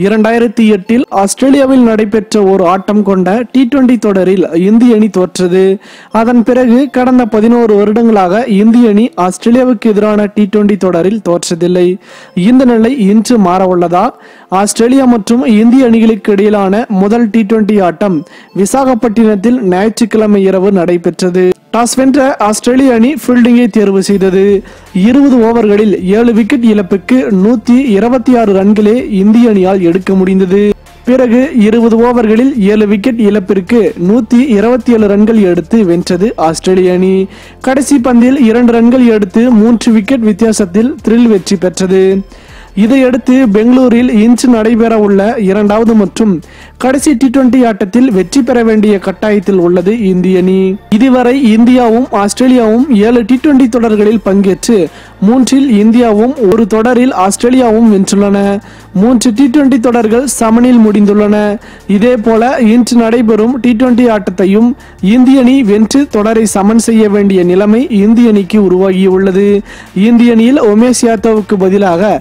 2008 ஆஸ்திரேலியாவில் நடைபெற்ற ஒரு ஆட்டம் கொண்ட T20 தொடரில் இந்திய அணி தோற்றது. அதன் பிறகு கடந்த 11 வருடங்களாக இந்திய அணி ஆஸ்திரேலியாவுக்கு எதிரான T20 தொடரில் தோற்றதில்லை. இந்த நிலை இன்று மாறவுள்ளதா? ஆஸ்திரேலியா மற்றும் இந்திய அணிகளுக்கு இடையிலான முதல் T20 ஆட்டம் விசாகப்பட்டினத்தில் ஞாயிற்றுக்கிழமை இரவு நடைபெற்றது. டாஸ் வென்ற ஆஸ்திரேலிய அணி ஃபீல்டிங்கை தேர்வு செய்தது. 20 ஓவர்களில் 7 விக்கெட் இழப்புக்கு 126 ரன்களே இந்திய அணியால் எடுக்க முடிந்தது. பிறகு 20 ஓவர்களில் 7 விக்கெட் இழப்பிற்கு 127 ரன்கள் எடுத்து வென்றது ஆஸ்திரேலிய அணி. கடைசி பந்தில் 2 ரன்கள் எடுத்து 3 விக்கெட் வித்தியாசத்தில் த்ரில் வெற்றி பெற்றது. இதையடுத்து பெங்களூரில் இன்று நடைபெற உள்ள இரண்டாவது மற்றும் கடைசி T20 ஆட்டத்தில் வெற்றி பெற வேண்டிய கட்டாயத்தில் உள்ளது இந்திய அணி. இதுவரை இந்தியாவும் ஆஸ்திரேலியாவும் 7 T20 தொடர்களில் பங்கேற்று 3இல் இந்தியாவும் 1 தொடரில் ஆஸ்திரேலியாவும் வென்றுள்ளன. 3 T20 தொடர்கள் சமனில் முடிந்துள்ளன. இதே போல இன்று நடைபெறும் T20 ஆட்டத்தையும் இந்திய அணி வென்று தொடரை சமன் செய்ய வேண்டிய நிலைமை இந்திய அணிக்கு உருவாகியுள்ளது. இந்திய அணியில் உமேஷ் யாதவுக்கு பதிலாக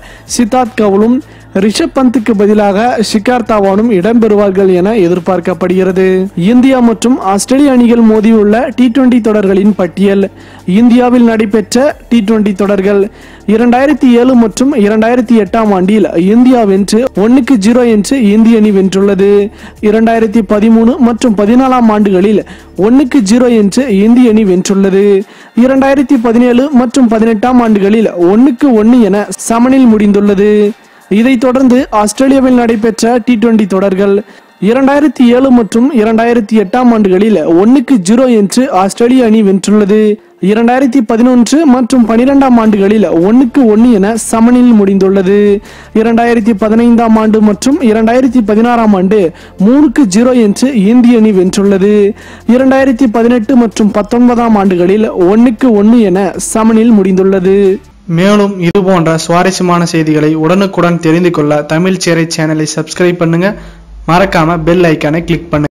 சித்தார்த் கவுலும் ரிஷப் பந்துக்கு பதிலாக ஷிகர் தவானும் இடம்பெறுவார்கள் என எதிர்பார்க்கப்படுகிறது. இந்தியா மற்றும் ஆஸ்திரேலிய அணிகள் மோதியுள்ள T20 தொடர்களின் பட்டியல். இந்தியாவில் நடைபெற்ற T20 தொடர்கள் 2007 மற்றும் 2008 ஆண்டில் இந்தியா வென்று 1-0 என்று இந்திய அணி வென்றுள்ளது. 2013 மற்றும் 14 ஆண்டுகளில் 1-0 என்று இந்திய அணி வென்றுள்ளது. 2017 மற்றும் 18 ஆண்டுகளில் 1-1 என சமனில் முடிந்துள்ளது. இதைத் தொடர்ந்து ஆஸ்திரேலியாவில் நடைபெற்ற T20 தொடர்கள் 2007 மற்றும் 2008 ஆண்டுகளில் 1-0 என்று ஆஸ்திரேலிய அணி வென்றுள்ளது. 2011 மற்றும் 12 ஆண்டுகளில் 1-1 என சமனில் முடிந்துள்ளது. 2015 ஆண்டு மற்றும் 2016 ஆண்டு 3-0 என்று இந்திய அணி வென்றுள்ளது. 2018 மற்றும் 19 ஆண்டுகளில் 1-1 என சமனில் முடிந்துள்ளது. மேலும் இது போன்ற சுவாரஸ்யமான செய்திகளை உடனுக்குடன் தெரிந்து கொள்ள தமிழ் சேரை சேனலை சப்ஸ்கிரைப் பண்ணுங்க. மறக்காம பெல் ஐக்கானை கிளிக் பண்ணுங்க.